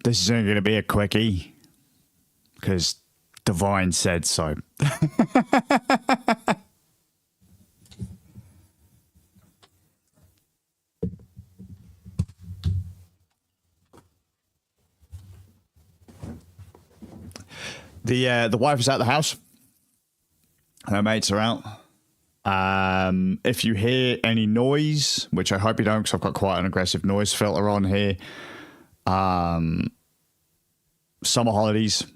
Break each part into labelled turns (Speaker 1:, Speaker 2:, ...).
Speaker 1: This is only going to be a quickie because Divine said so. The wife is out the house. Her mates are out. If you hear any noise, which I hope you don't because I've got quite an aggressive noise filter on here. Summer holidays.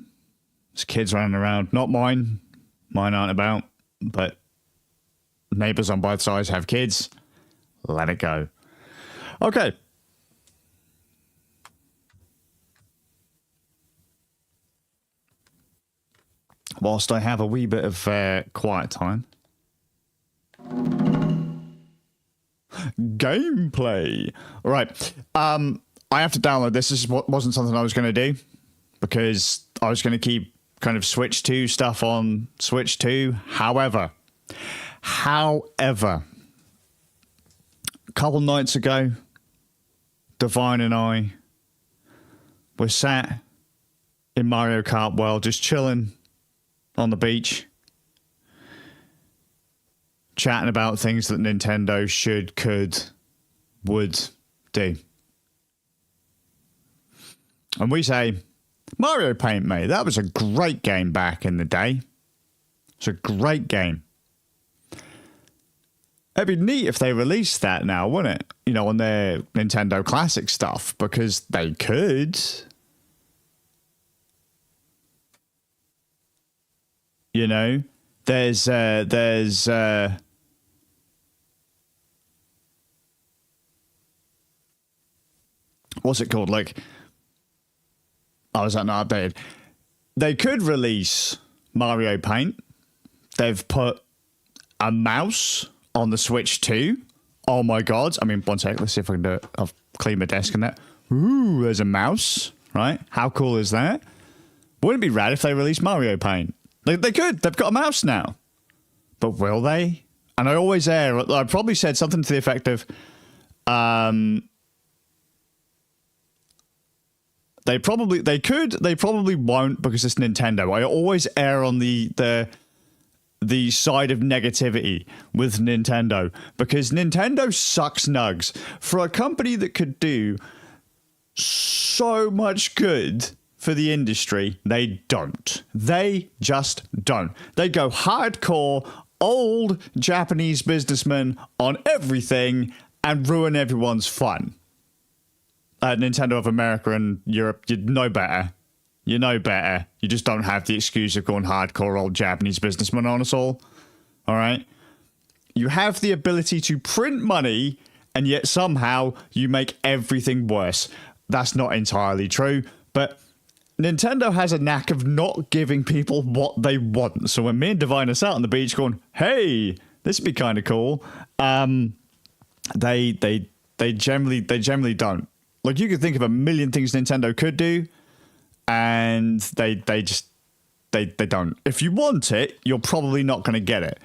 Speaker 1: There's kids running around. Not mine. Mine aren't about. But neighbors on both sides have kids. Let it go. Okay. Whilst I have a wee bit of quiet time. Gameplay. All right. I have to download this. This wasn't something I was going to do because I was going to keep kind of Switch 2 stuff on Switch 2. However, a couple nights ago, Divine and I were sat in Mario Kart World just chilling on the beach, chatting about things that Nintendo should, could, would do. And we say, Mario Paint, mate, that was a great game back in the day. It's a great game. It'd be neat if they released that now, wouldn't it? You know, on their Nintendo Classic stuff, because they could. You know, there's what's it called? Like, oh, is that not updated? They could release Mario Paint. They've put a mouse on the Switch 2. Oh my god. I mean, one sec, let's see if I can do it. I've cleaned my desk and that. Ooh, there's a mouse, right? How cool is that? Wouldn't it be rad if they released Mario Paint? They could. They've got a mouse now. But will they? And I always err. I probably said something to the effect of, they probably won't because it's Nintendo. I always err on the side of negativity with Nintendo because Nintendo sucks nugs. For a company that could do so much good for the industry, they don't. They just don't. They go hardcore, old Japanese businessmen on everything and ruin everyone's fun. Nintendo of America and Europe, you know better. You know better. You just don't have the excuse of going hardcore old Japanese businessmen on us all. All right? You have the ability to print money, and yet somehow you make everything worse. That's not entirely true, but Nintendo has a knack of not giving people what they want. So when me and Divine are sat on the beach going, hey, this would be kind of cool, they generally don't. Like, you could think of a million things Nintendo could do, and they don't. If you want it, you're probably not going to get it.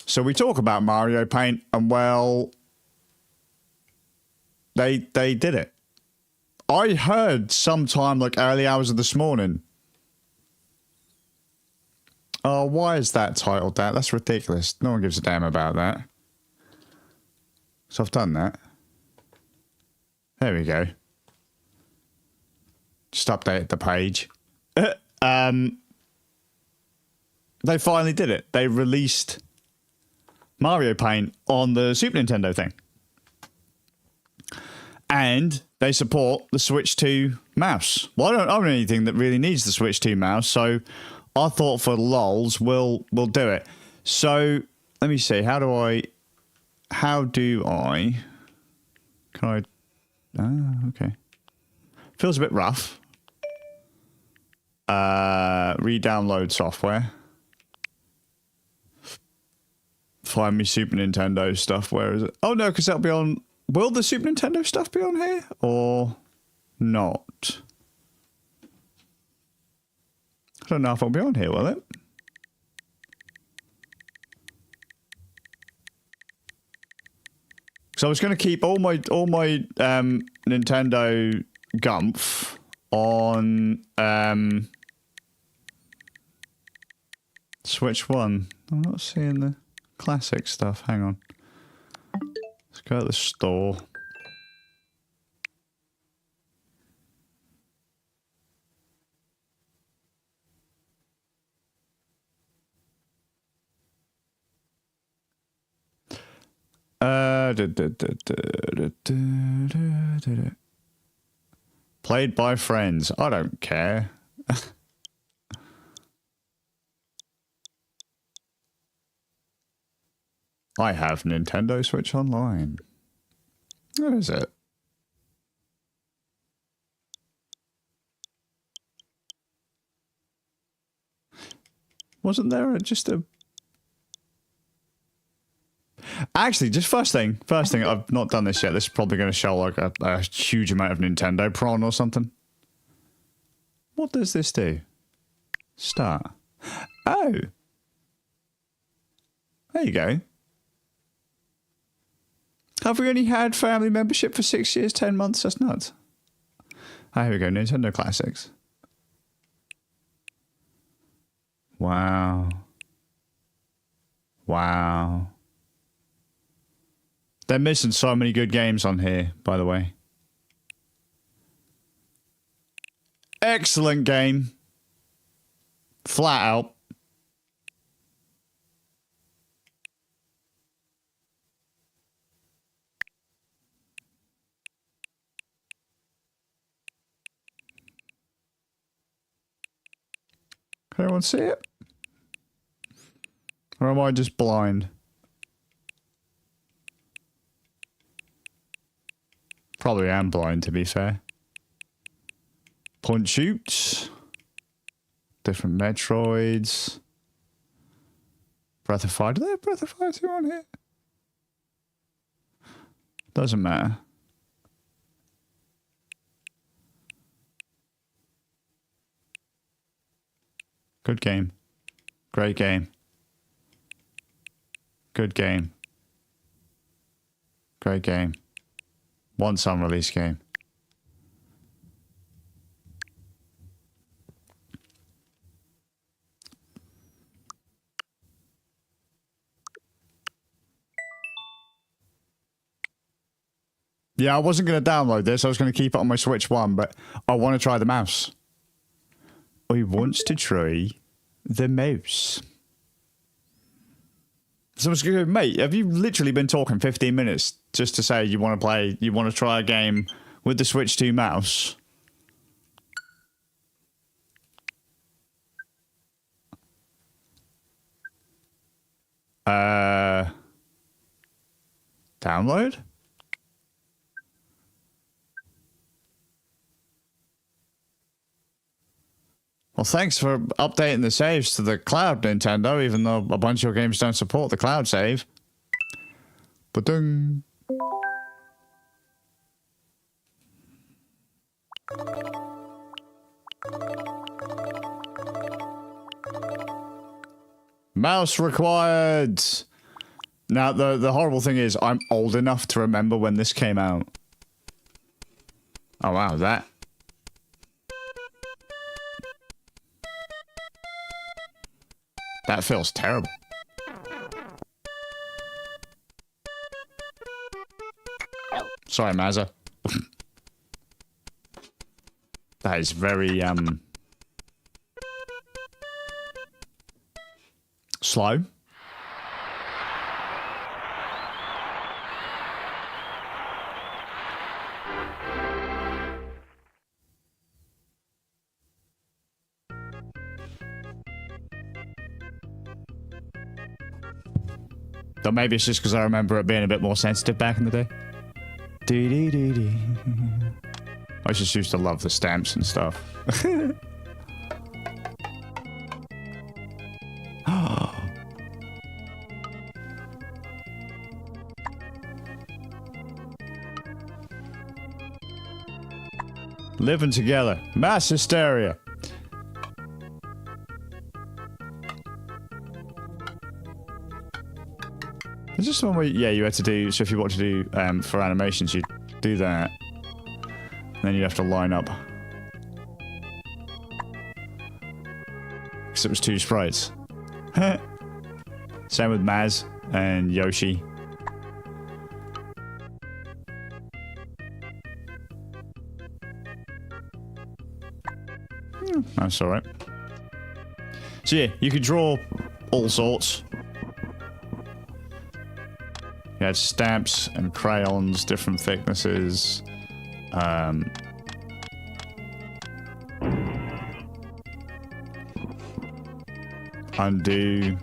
Speaker 1: So we talk about Mario Paint, and well, they did it. I heard sometime like early hours of this morning. Oh, why is that titled that? That's ridiculous. No one gives a damn about that. So I've done that. There we go. Just update the page. They finally did it. They released Mario Paint on the Super Nintendo thing. And they support the Switch 2 mouse. Well, I don't own anything that really needs the Switch 2 mouse, so I thought for lols, we'll do it. So, let me see. Can I... okay. Feels a bit rough. Re-download software. Find me Super Nintendo stuff. Where is it? Oh no, because that'll be on... Will the Super Nintendo stuff be on here? Or not? I don't know if it'll be on here, will it? So I was going to keep all my Nintendo gumph on Switch 1. I'm not seeing the classic stuff. Hang on. Let's go to the store. Played by friends. I don't care. I have Nintendo Switch Online. Where is it? Wasn't there just a... Actually, just first thing, I've not done this yet. This is probably going to show like a huge amount of Nintendo prawn or something. What does this do? Start. Oh. There you go. Have we only had family membership for 6 years, 10 months? That's nuts. Oh, here we go. Nintendo Classics. Wow. Wow. They're missing so many good games on here, by the way. Excellent game. Flat out. Can anyone see it? Or am I just blind? Probably am blind, to be fair. Punch shoots. Different Metroids. Breath of Fire. Do they have Breath of Fire 2 on here? Doesn't matter. Good game. Great game. Good game. Great game. Once unreleased game. Yeah, I wasn't going to download this. I was going to keep it on my Switch 1, but I want to try the mouse. I want to try the mouse. So I was going to go, mate, have you literally been talking 15 minutes just to say you want to play, you want to try a game with the Switch 2 mouse? Download? Well, thanks for updating the saves to the cloud, Nintendo, even though a bunch of your games don't support the cloud save. Ba-dung. Mouse required! Now, the horrible thing is, I'm old enough to remember when this came out. Oh, wow, that... That feels terrible. Sorry, Mazza. That is very, slow. Though maybe it's just because I remember it being a bit more sensitive back in the day. I just used to love the stamps and stuff. Living together. Mass hysteria. Is this one where, yeah, you had to do, so if you want to do, for animations, you'd do that. And then you'd have to line up because it was 2 sprites. Same with Maz and Yoshi. That's alright. So yeah, you could draw all sorts. You had stamps and crayons, different thicknesses. Undo.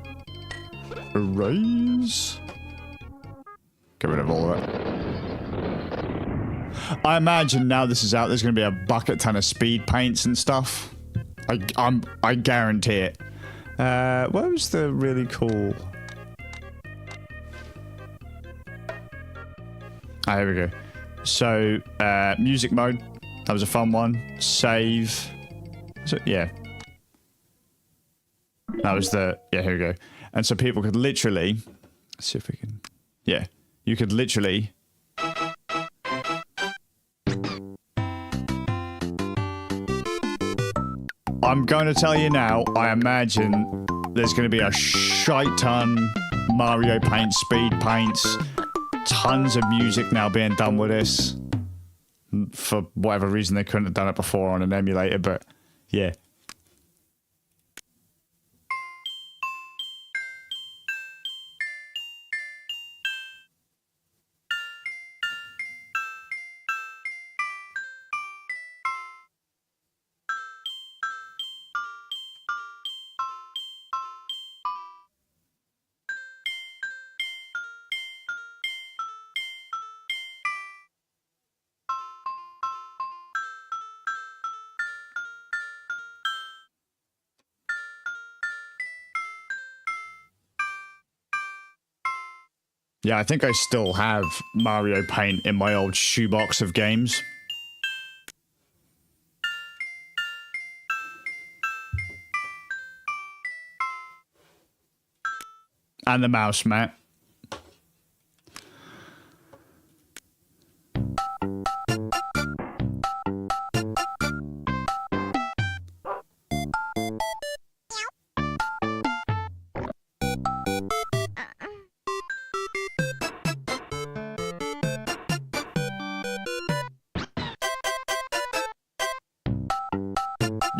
Speaker 1: Erase. Get rid of all of that. I imagine now this is out, there's going to be a bucket ton of speed paints and stuff. I guarantee it. What was the really cool... Ah, here we go. So, music mode. That was a fun one. Save. So, yeah. That was the... Yeah, here we go. And so people could literally... Let's see if we can... Yeah. You could literally... I'm going to tell you now, I imagine there's going to be a shite ton Mario Paint, speed paints, tons of music now being done with this. For whatever reason, they couldn't have done it before on an emulator, but yeah. Yeah, I think I still have Mario Paint in my old shoebox of games. And the mouse mat.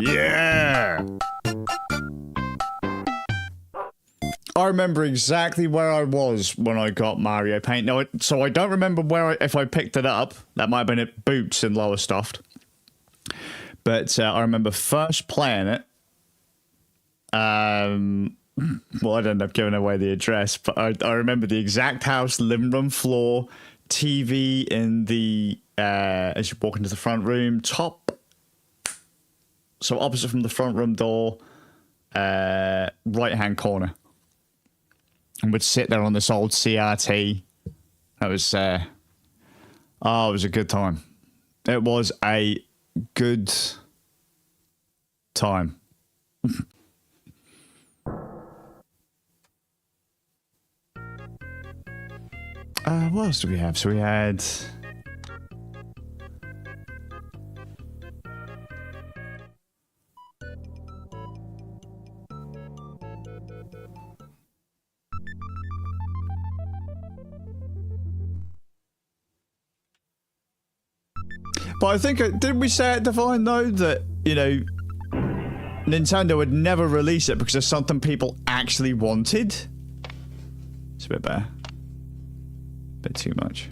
Speaker 1: Yeah! I remember exactly where I was when I got Mario Paint. No, so I don't remember where if I picked it up. That might have been at Boots in Lowestoft. But I remember first playing it. Well, I'd end up giving away the address, but I remember the exact house, living room floor, TV in the as you walk into the front room, top. So opposite from the front room door, right-hand corner. And would sit there on this old CRT. That was, it was a good time. It was a good time. What else do we have? So we had... But I think, didn't we say at Divine, though, that, you know, Nintendo would never release it because it's something people actually wanted? It's a bit better. A bit too much.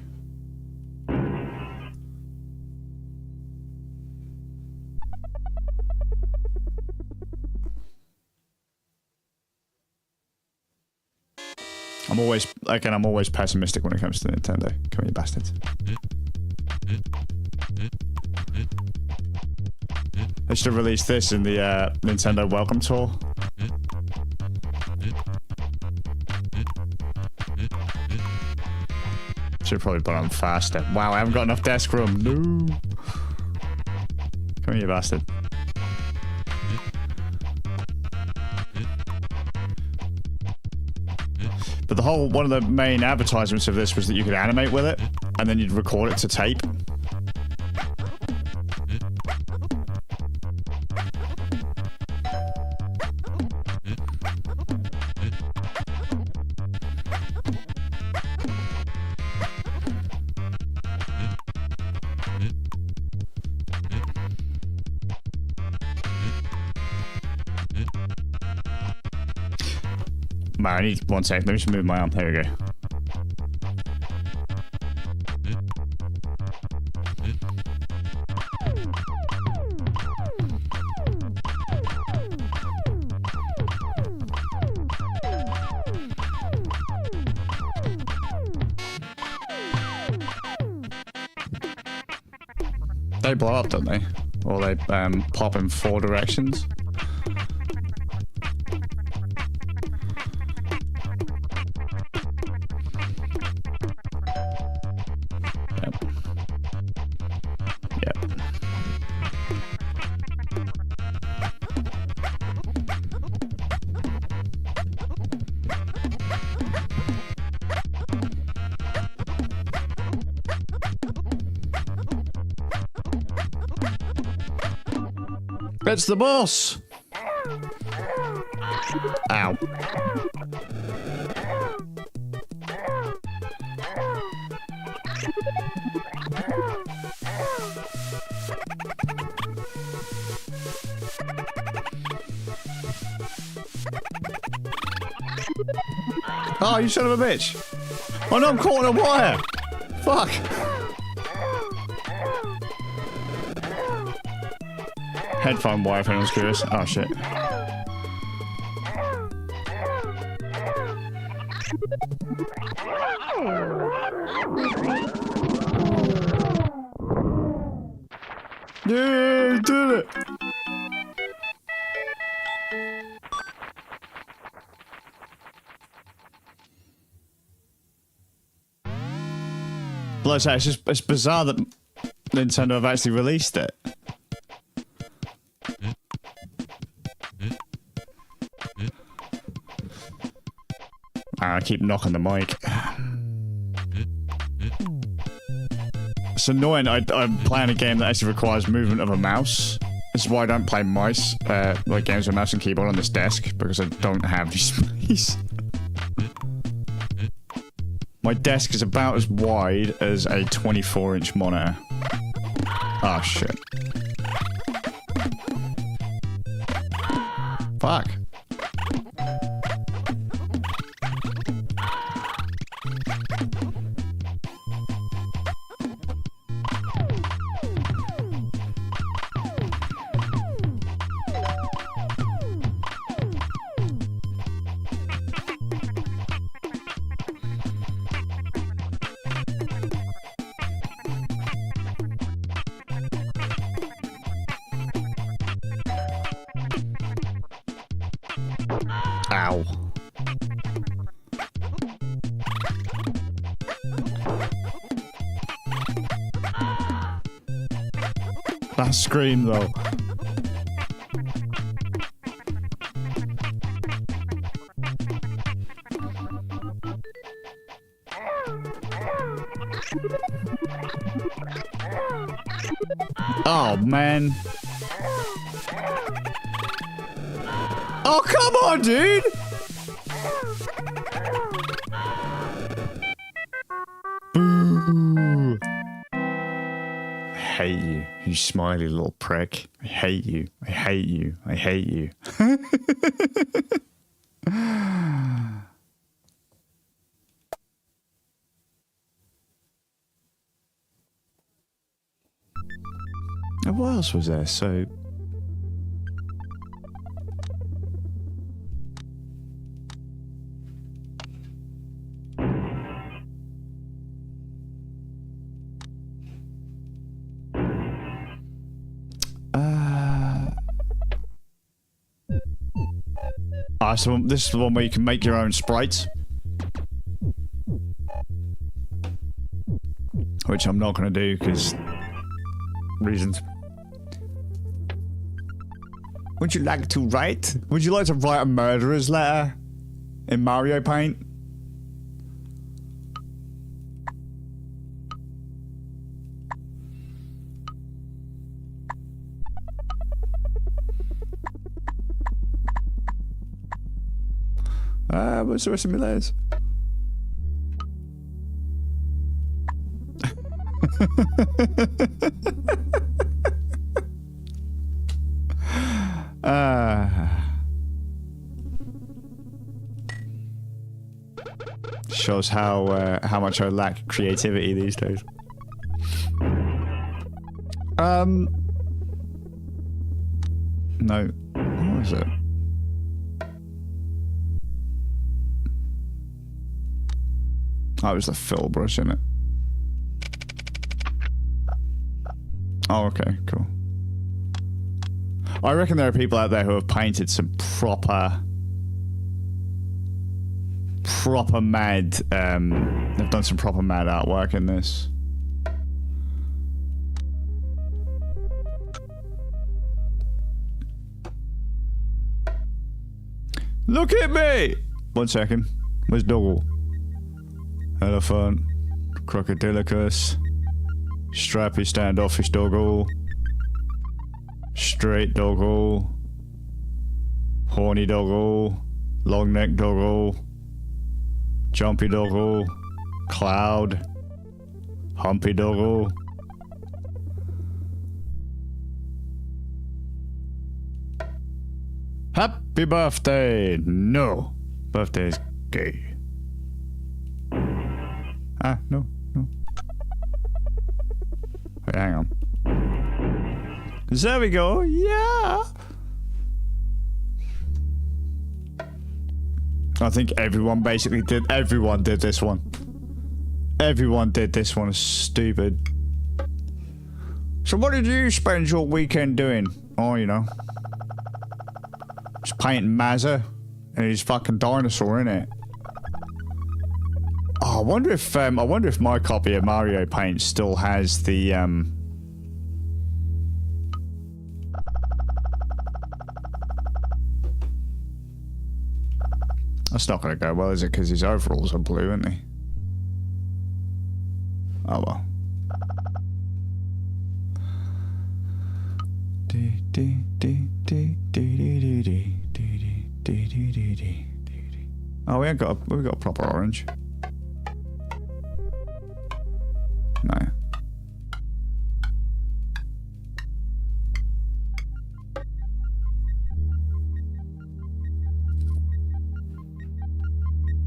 Speaker 1: I'm always pessimistic when it comes to Nintendo. Come here, you bastards. They should have released this in the Nintendo Welcome Tour. Should have probably put on faster. Wow, I haven't got enough desk room. No. Come here, you bastard. But one of the main advertisements of this was that you could animate with it, and then you'd record it to tape. Man, I need 1 sec. Let me just move my arm. There we go. They blow up, don't they? Or they pop in 4 directions. Yep. Yep. It's the boss! Ow. Oh, you son of a bitch! Oh no, I'm caught in a wire! Fuck! Headphone wire if anyone's curious. Oh shit. Yeah, you did it! Like I say, it's bizarre that Nintendo have actually released it. I keep knocking the mic. It's annoying. I'm playing a game that actually requires movement of a mouse. This is why I don't play mice, like games with mouse and keyboard on this desk, because I don't have the space. My desk is about as wide as a 24-inch monitor. Oh shit. Fuck. Ow. That scream though. Oh man. Oh, come on, dude! Boo! I hate you, you smiley little prick. I hate you. I hate you. I hate you. And what else was there? So... so this is the one where you can make your own sprites. Which I'm not going to do, because... reasons. Would you like to write? Would you like to write a murderer's letter? In Mario Paint? What's the rest of my letters? Shows how much I lack creativity these days. No. What was it? Oh, it was the fill brush, isn't it? Oh, okay, cool. I reckon there are people out there who have painted some proper mad, they've done some proper mad artwork in this. Look at me! 1 second. Where's Doggle? Elephant. Crocodilicus. Strappy standoffish Doggle. Straight Doggle. Horny Doggle. Long neck Doggle. Jumpy Doggle. Cloud. Humpy Doggle. Happy birthday! No. Birthday's gay. Ah, no. Wait, hang on. There we go. Yeah. I think everyone basically did. Everyone did this one. Everyone did this one. It's stupid. So what did you spend your weekend doing? Oh, you know. Just painting Mazza and his fucking dinosaur, innit? Oh, I wonder if my copy of Mario Paint still has the That's not gonna go well, is it? Because his overalls are blue, aren't they? Oh well. Oh, we got a proper orange. No.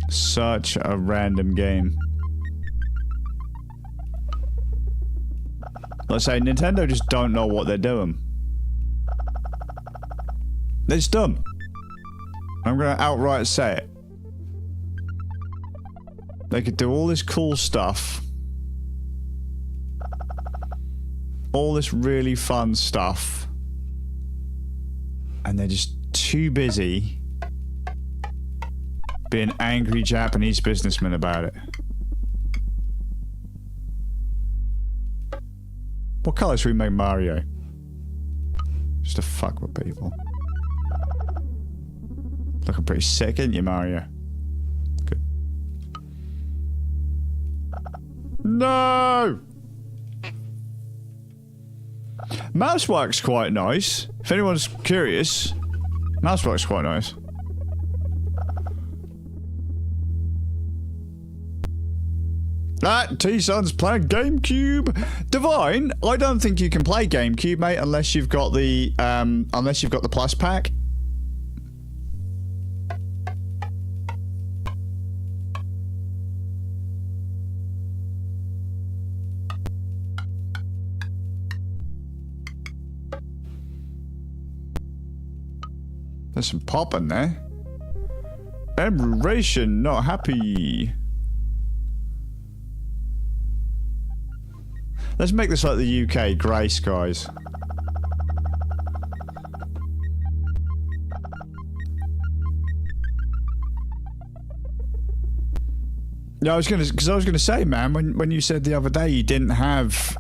Speaker 1: Such a random game. Let's say Nintendo just don't know what they're doing. They're just dumb. I'm gonna outright say it. They could do all this cool stuff. All this really fun stuff. And they're just too busy being angry Japanese businessmen about it. What color should we make Mario? Just to fuck with people. Looking pretty sick, ain't you, Mario? Good. No! Mousework's quite nice. If anyone's curious, Mousework's quite nice. T-Sun's playing GameCube. Divine, I don't think you can play GameCube, mate, unless you've got the Plus pack. There's some pop in there. Emeration, not happy. Let's make this like the UK, grey skies. Yeah, I was gonna say, man, when you said the other day you didn't have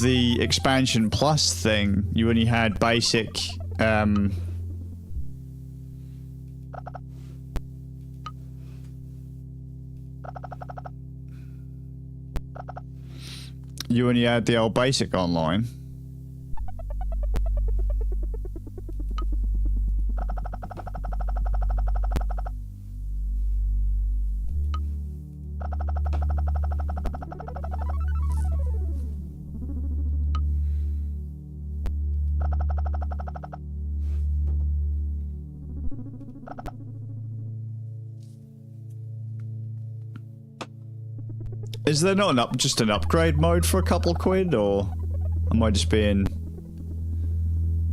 Speaker 1: the expansion plus thing, you only had basic you only had the old basic online. Is there not just an upgrade mode for a couple quid, or am I just being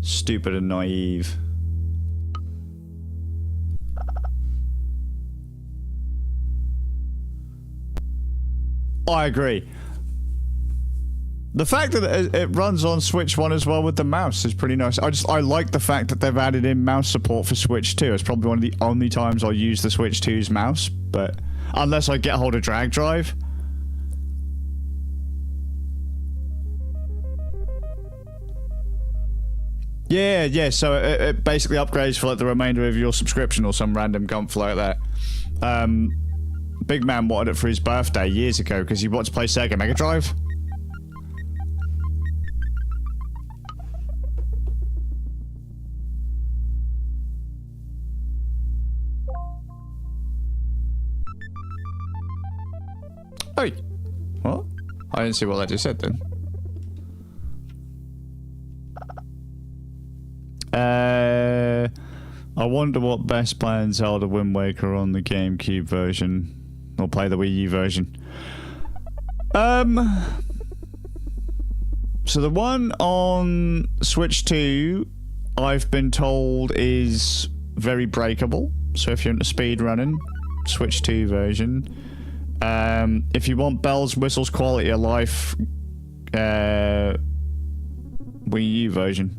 Speaker 1: stupid and naive? I agree. The fact that it runs on Switch 1 as well with the mouse is pretty nice. I like the fact that they've added in mouse support for Switch 2. It's probably one of the only times I'll use the Switch 2's mouse, but unless I get hold of drag drive. Yeah, so it basically upgrades for like the remainder of your subscription or some random gumph like that. Big Man wanted it for his birthday years ago because he wanted to play Sega Mega Drive. Hey! What? I didn't see what that just said then. I wonder what best play Zelda Wind Waker on the GameCube version. Or play the Wii U version. So the one on Switch 2, I've been told is very breakable. So if you're into speed running, Switch 2 version. If you want bells, whistles, quality of life, Wii U version.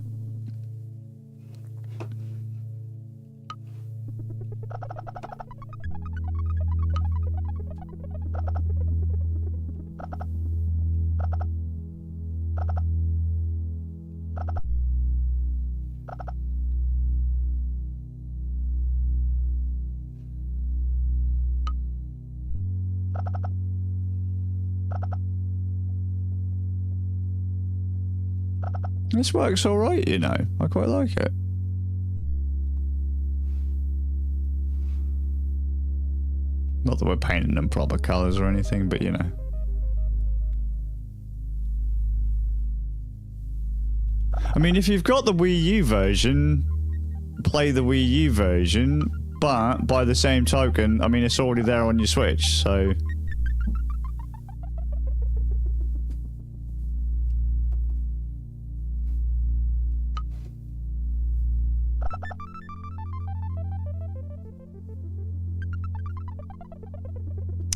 Speaker 1: This works alright, you know. I quite like it. Not that we're painting them proper colours or anything, but you know. I mean, if you've got the Wii U version, play the Wii U version, but by the same token, I mean, it's already there on your Switch, so...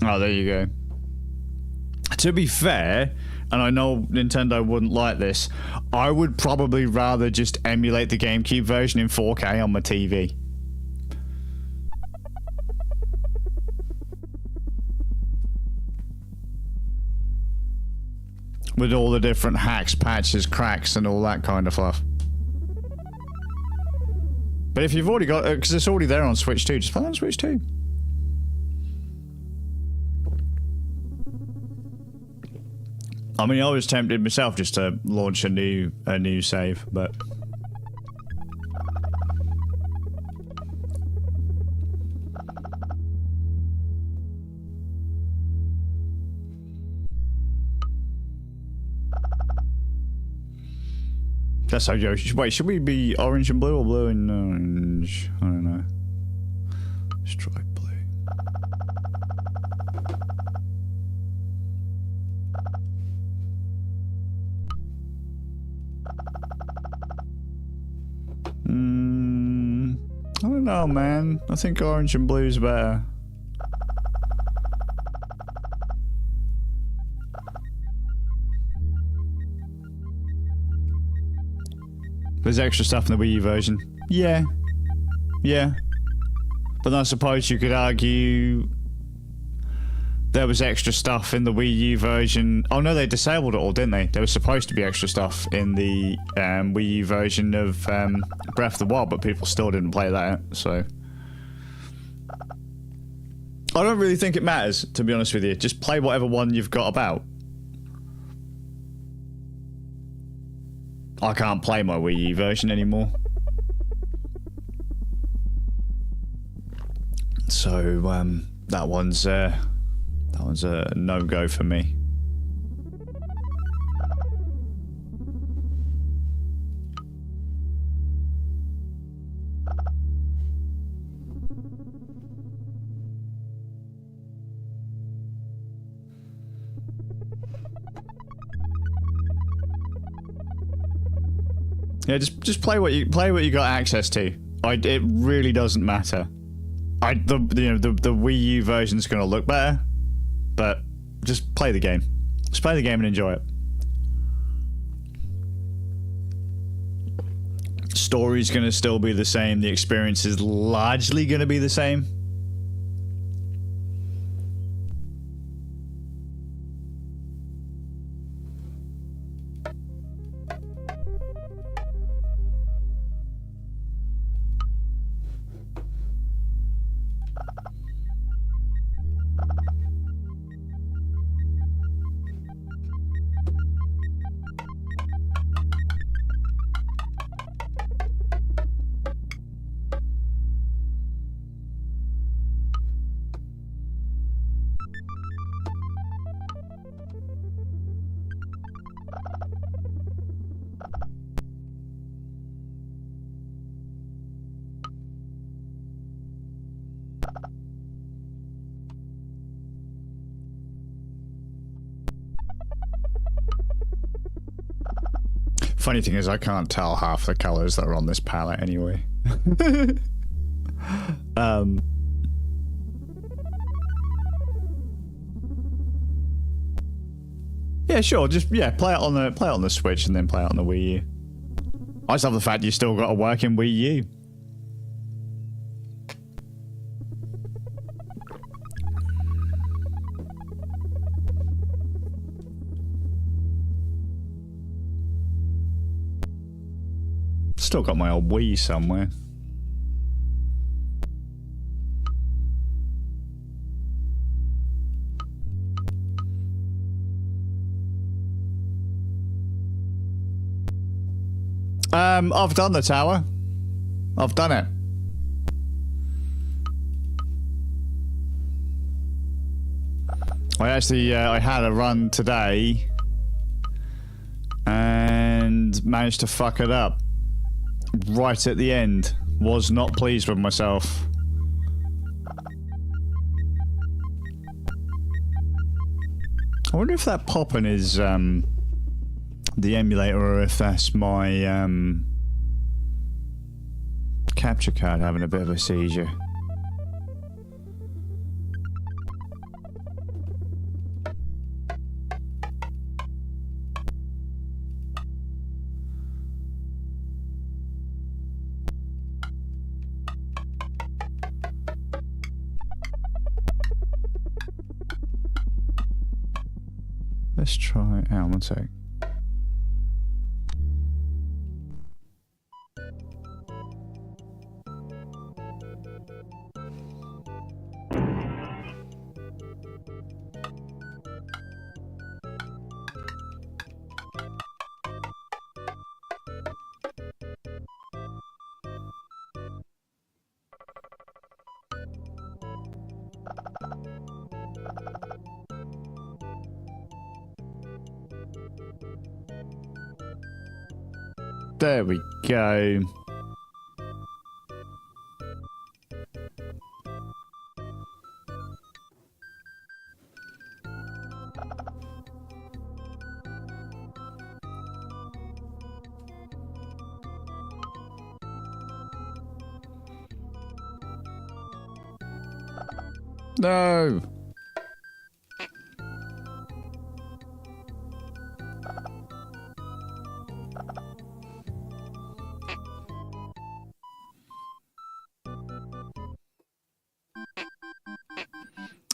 Speaker 1: Oh, there you go. To be fair, and I know Nintendo wouldn't like this, I would probably rather just emulate the GameCube version in 4K on my TV. With all the different hacks, patches, cracks, and all that kind of fluff. But if you've already got it, because it's already there on Switch 2, just play on Switch 2. I mean, I was tempted myself just to launch a new save, but... That's how Yoshi... Wait, should we be orange and blue or blue and orange? I don't know. Let's try blue. I don't know, man. I think orange and blue is better. There's extra stuff in the Wii U version. Yeah. Yeah. But I suppose you could argue there was extra stuff in the Wii U version. Oh no, they disabled it all, didn't they? There was supposed to be extra stuff in the Wii U version of Breath of the Wild, but people still didn't play that, so... I don't really think it matters, to be honest with you. Just play whatever one you've got about. I can't play my Wii U version anymore. So, that one's a no-go for me. Yeah, just play what you got access to. It really doesn't matter. The Wii U version's gonna look better, but just play the game. Just play the game and enjoy it. Story's gonna still be the same. The experience is largely gonna be the same. Funny thing is, I can't tell half the colors that are on this palette anyway. Yeah, sure. Just play it on the Switch and then play it on the Wii U. I just love the fact you still got a working Wii U. Still got my old Wii somewhere. I've done the tower. I've done it. I had a run today and managed to fuck it up right at the end. Was not pleased with myself. I wonder if that popping is the emulator or if that's my capture card having a bit of a seizure. Let's try. Hang on one sec. There we go. No.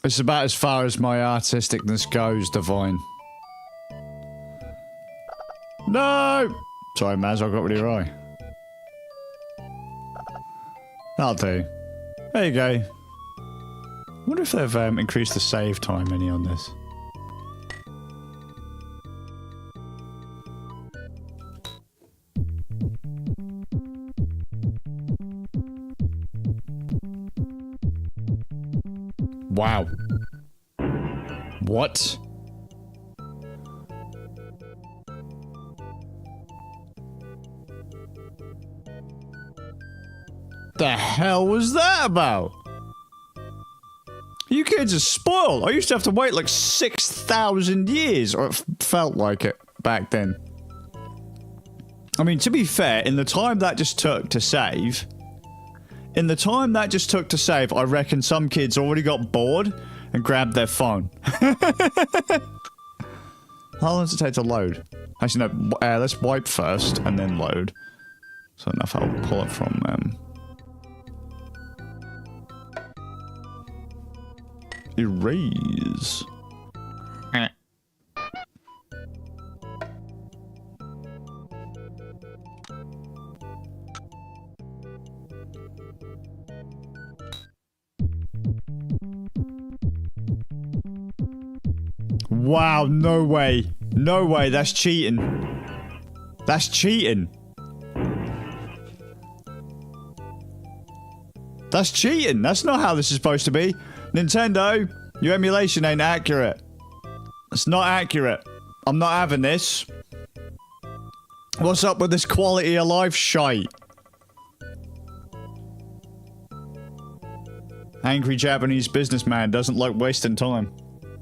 Speaker 1: It's about as far as my artisticness goes, Divine. No! Sorry, Maz, I got really right. That'll do. There you go. I wonder if they've increased the save time any on this. Wow. What? The hell was that about? You kids are spoiled. I used to have to wait like 6,000 years, or it felt like it back then. I mean, to be fair, in the time that just took to save, I reckon some kids already got bored and grabbed their phone. How long does it take to load? Actually, no, let's wipe first and then load. So enough, I'll pull it from, erase. Wow, no way. No way, that's cheating. That's cheating. That's cheating. That's not how this is supposed to be. Nintendo, your emulation ain't accurate. It's not accurate. I'm not having this. What's up with this quality of life shite? Angry Japanese businessman doesn't like wasting time.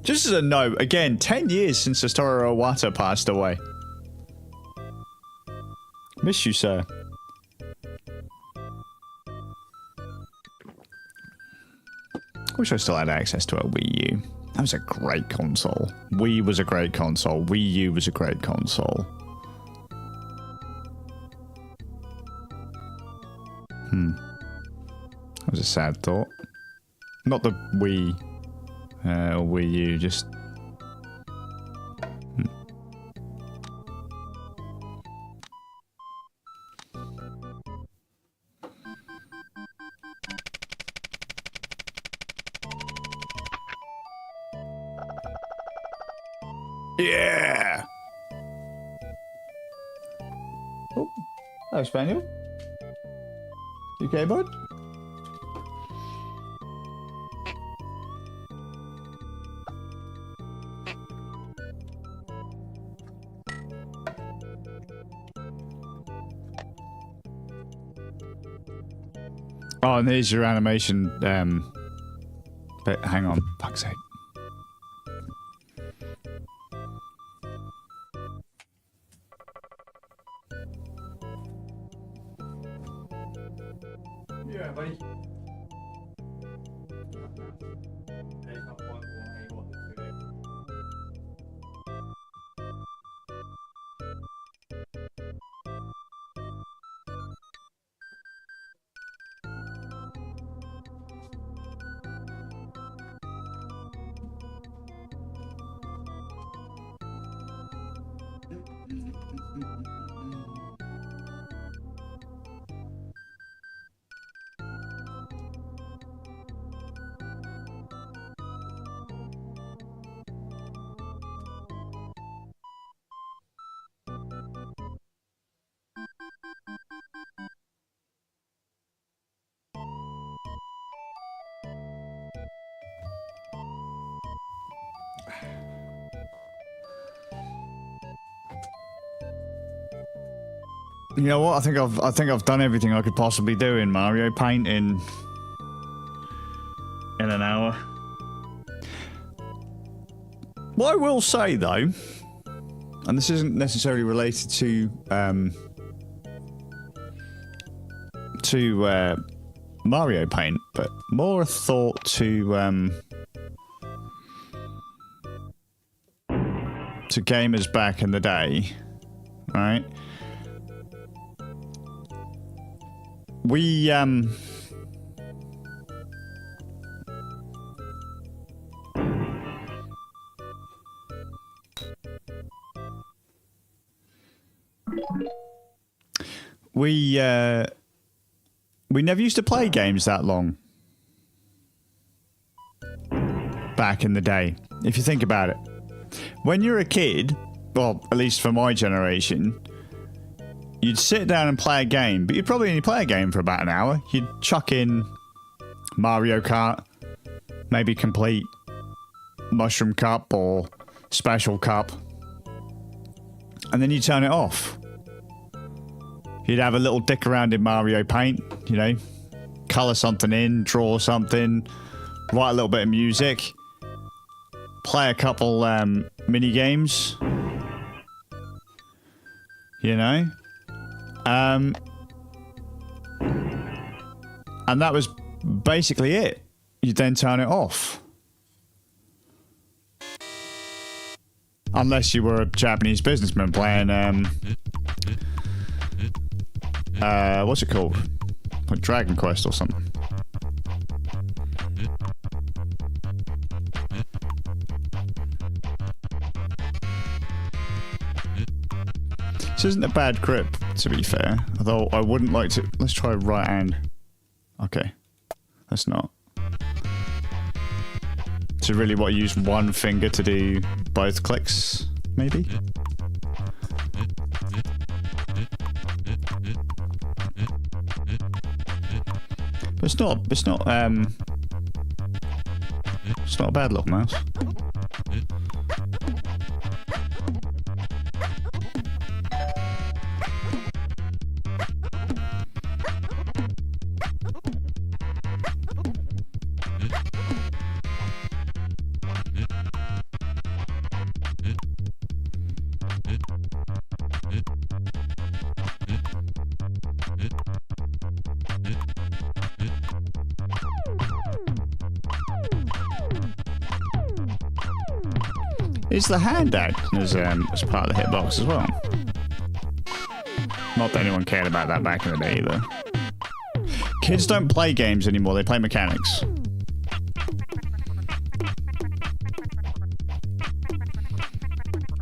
Speaker 1: Just as a note, again, 10 years since Satoru Iwata passed away. Miss you, sir. Wish I still had access to a Wii U. That was a great console. Wii was a great console. Wii U was a great console. That was a sad thought. Not the Wii... or Wii U, just... Yeah! Oh, hello, Spaniel. You okay, bud? Oh, and there's your animation, but hang on, fuck's sake. Yeah, buddy. You know what? I think I've done everything I could possibly do in Mario Paint in an hour. What I will say though, and this isn't necessarily related to Mario Paint, but more a thought to gamers back in the day, right? We never used to play games that long back in the day, if you think about it. When you're a kid, well, at least for my generation, you'd sit down and play a game, but you'd probably only play a game for about an hour. You'd chuck in Mario Kart, maybe complete Mushroom Cup or Special Cup, and then you turn it off. You'd have a little dick around in Mario Paint, you know, colour something in, draw something, write a little bit of music, play a couple mini games, you know, And that was basically it. You then turn it off. Unless you were a Japanese businessman playing, what's it called? Like Dragon Quest or something. This isn't a bad grip, to be fair. Although I wouldn't like to... Let's try right hand. Okay. That's not. So really what, use one finger to do both clicks, maybe? But it's not a bad little mouse. Is the hand acting as part of the hitbox as well? Not that anyone cared about that back in the day either. Kids don't play games anymore, they play mechanics.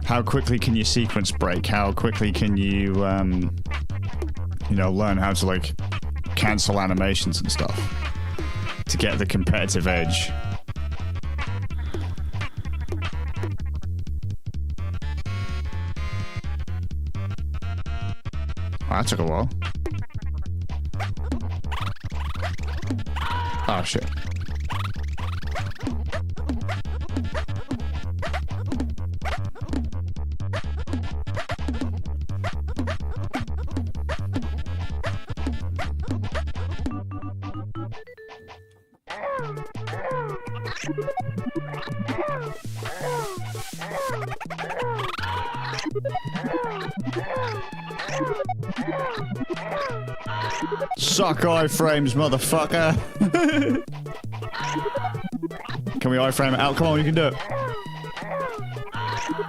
Speaker 1: How quickly can you sequence break? How quickly can you, you know, learn how to, like, cancel animations and stuff to get the competitive edge? Oh, that took a while. Oh, shit. Suck iframes, motherfucker. Can we iframe it out? Come on, you can do it.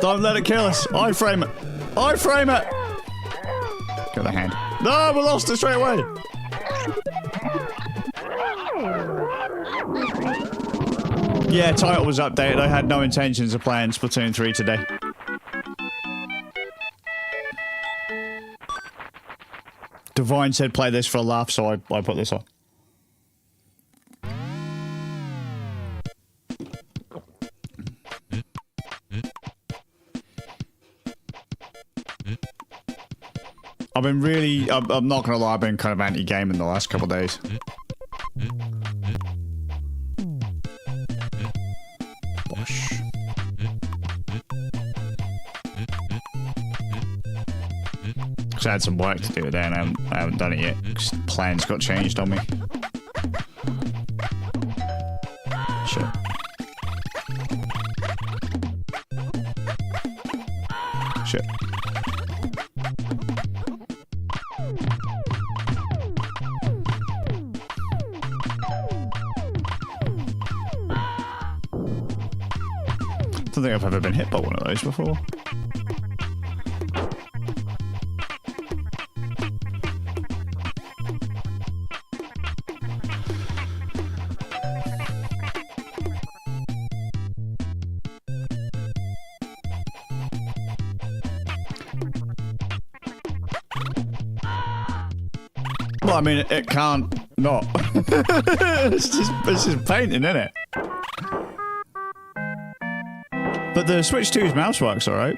Speaker 1: Don't let it kill us. Iframe it. Iframe it. Get the hand. No, we lost it straight away. Yeah, title was updated. I had no intentions of playing Splatoon 3 today. Divine said play this for a laugh, so I put this on. I've been really... I'm not gonna lie, I've been kind of anti-gaming the last couple of days. Bosh. I had some work to do today and I haven't done it yet because plans got changed on me. Shit. Shit. I don't think I've ever been hit by one of those before. Well, I mean, it can't not. it's just painting, isn't it? But the Switch 2's mouse works alright.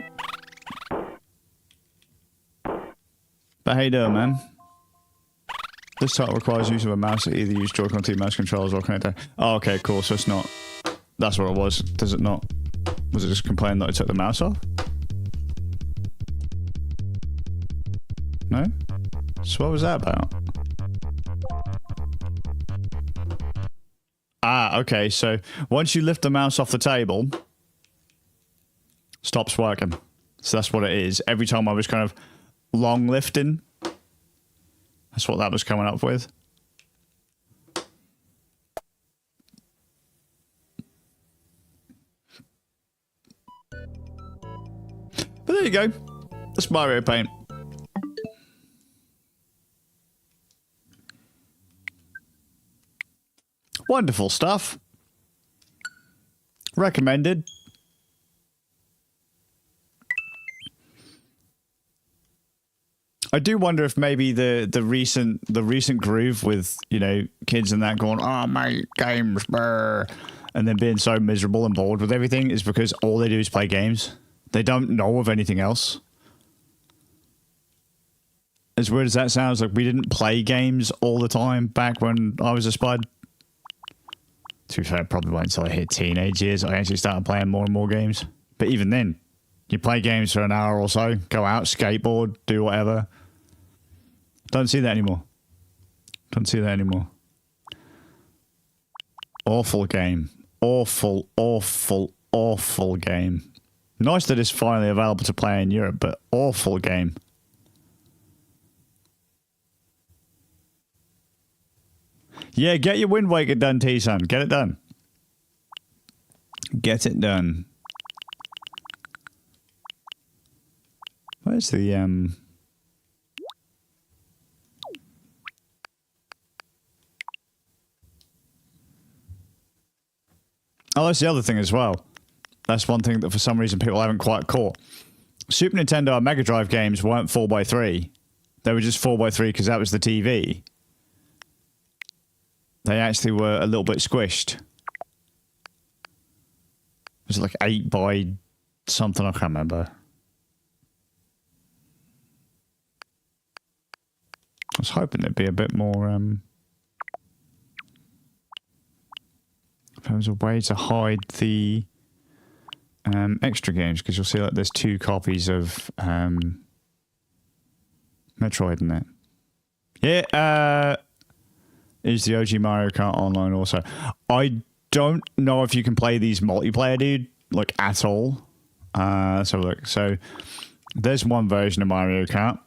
Speaker 1: But how you doing, man? This title requires use of a mouse that either use Joy-Con 2 mouse controllers or connector. Oh, okay, cool. So it's not... That's what it was. Does it not... Was it just complaining that I took the mouse off? No? So what was that about? Ah, okay. So once you lift the mouse off the table... stops working. So that's what it is. Every time I was kind of long lifting, That's what that was coming up with. But there you go. That's Mario Paint. Wonderful stuff. Recommended. I do wonder if maybe the recent groove with, you know, kids and that going, oh my games, brr, and then being so miserable and bored with everything is because all they do is play games. They don't know of anything else. As weird as that sounds, like we didn't play games all the time back when I was a spud. To be fair, probably won't until I hit teenage years I actually started playing more and more games. But even then, you play games for an hour or so, go out, skateboard, do whatever. Don't see that anymore. Don't see that anymore. Awful game. Awful, awful, awful game. Nice that it's finally available to play in Europe, but awful game. Yeah, get your Wind Waker done, T-Sun. Get it done. Get it done. Where's the, Oh, that's the other thing as well. That's one thing that for some reason people haven't quite caught. Super Nintendo and Mega Drive games weren't 4x3. They were just 4x3 because that was the TV. They actually were a little bit squished. It was like 8 by something, I can't remember. I was hoping there'd be a bit more, if there was a way to hide the extra games, because you'll see like there's 2 copies of Metroid in there. Yeah, is the OG Mario Kart Online also. I don't know if you can play these multiplayer, dude, like at all. Let's have a look. So there's one version of Mario Kart.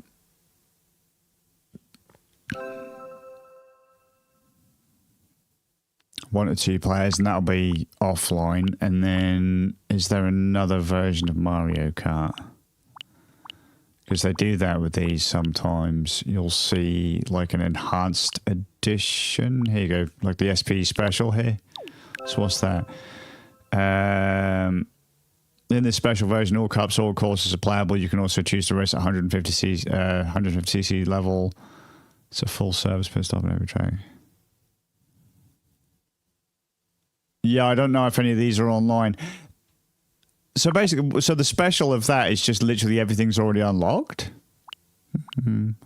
Speaker 1: One or 2 players, and that'll be offline. And then is there another version of Mario Kart? Because they do that with these sometimes. You'll see like an enhanced edition. Here you go, like the SP special here. So what's that? In this special version, all cups, all courses are playable. You can also choose to race at 150cc level. It's a full service pit stop on every track. Yeah, I don't know if any of these are online. So basically, so the special of that is just literally everything's already unlocked?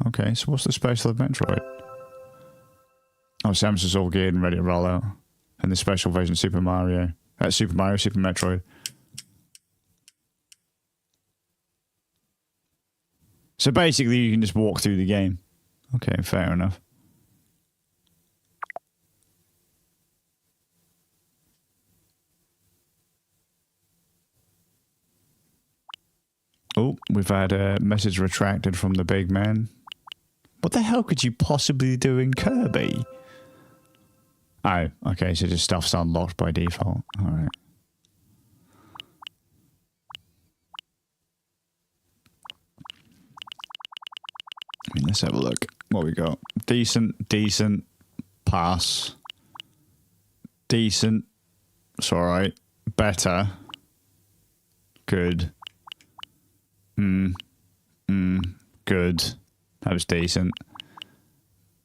Speaker 1: Okay, so what's the special of Metroid? Oh, Samus's all geared and ready to roll out. And the special version Super Mario. Super Metroid. So basically, you can just walk through the game. Okay, fair enough. Oh, we've had a message retracted from the big man. What the hell could you possibly do in Kirby? Oh, okay, so just stuff's unlocked by default. All right. I mean, let's have a look. What we got? Decent, pass. Decent, it's all right. Better. Good. Good. That was decent.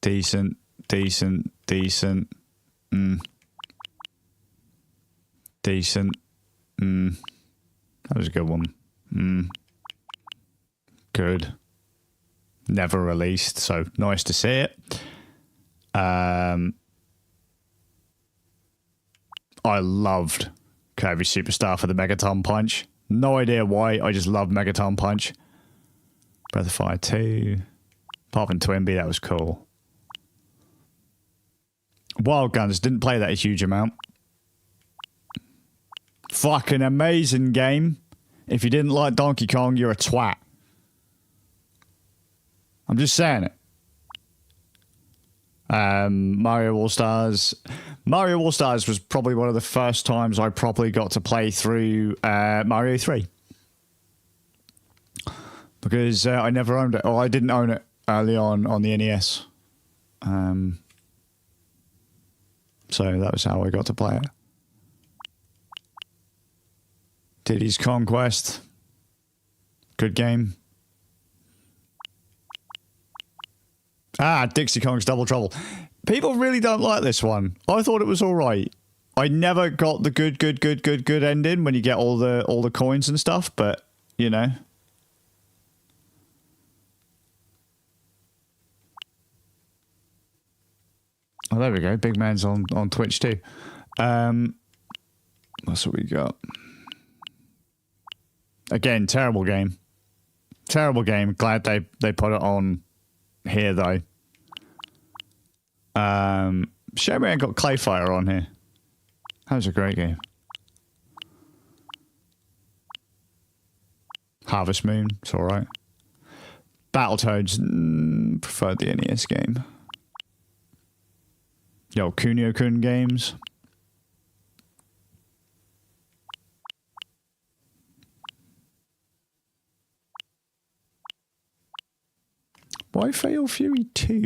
Speaker 1: Decent. Decent. That was a good one. Good. Never released, so nice to see it. I loved Kirby Superstar for the Megaton Punch. No idea why, I just love Megaton Punch. Breath of Fire 2. Apart from Twinbee, that was cool. Wild Guns, didn't play that a huge amount. Fucking amazing game. If you didn't like Donkey Kong, you're a twat. I'm just saying it. Mario All-Stars. Mario All-Stars was probably one of the first times I properly got to play through Mario 3. Because I never owned it. Or I didn't own it early on the NES. So that was how I got to play it. Diddy's Conquest. Good game. Dixie Kong's Double Trouble. People really don't like this one. I thought it was all right. I never got the good ending when you get all the coins and stuff, but you know. Oh, there we go. Big Man's on Twitch too. That's what we got. Again, terrible game. Terrible game. Glad they put it on here though. Shame we ain't got Clayfire on here. That was a great game. Harvest Moon, it's alright. Battletoads, preferred the NES game. Yo, Kunio-kun games. Why Fatal Fury 2?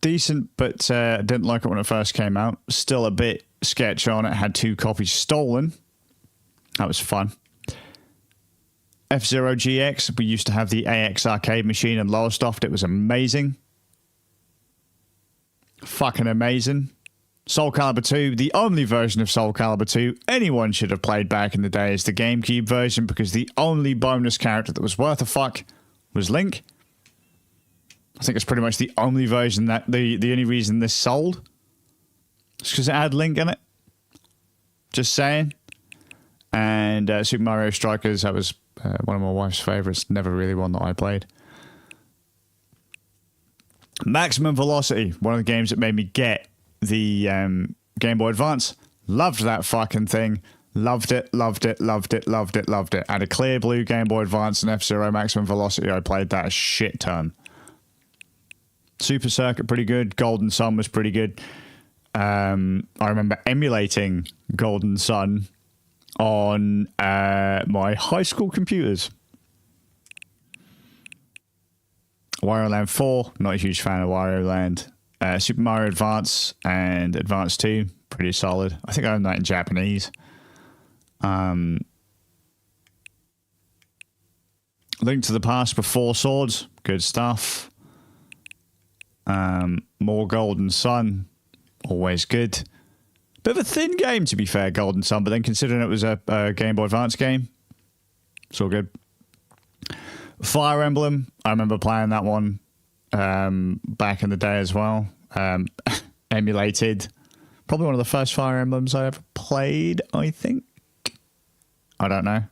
Speaker 1: Decent, but didn't like it when it first came out. Still a bit sketch on it. Had 2 copies stolen. That was fun. F-Zero GX. We used to have the AX arcade machine in Lowestoft. It was amazing. Fucking amazing. Soul Calibur 2. The only version of Soul Calibur 2 anyone should have played back in the day is the GameCube version, because the only bonus character that was worth a fuck was Link. I think it's pretty much the only version that the only reason this sold is because it had Link in it. Just saying. And Super Mario Strikers, that was one of my wife's favorites. Never really one that I played. Maximum Velocity, one of the games that made me get the Game Boy Advance. Loved that fucking thing. Loved it, loved it, loved it, loved it, loved it. Had a clear blue Game Boy Advance and F-Zero Maximum Velocity. I played that a shit ton. Super Circuit, pretty good. Golden Sun was pretty good. I remember emulating Golden Sun on my high school computers. Wario Land 4, not a huge fan of Wario Land. Super Mario Advance and Advance 2, pretty solid. I think I own that in Japanese. Link to the Past with 4 Swords, good stuff. More Golden Sun, always good. Bit of a thin game, to be fair, Golden Sun, but then considering it was a Game Boy Advance game, it's all good. Fire Emblem, I remember playing that one back in the day as well. Emulated. Probably one of the first Fire Emblems I ever played, I think. I don't know.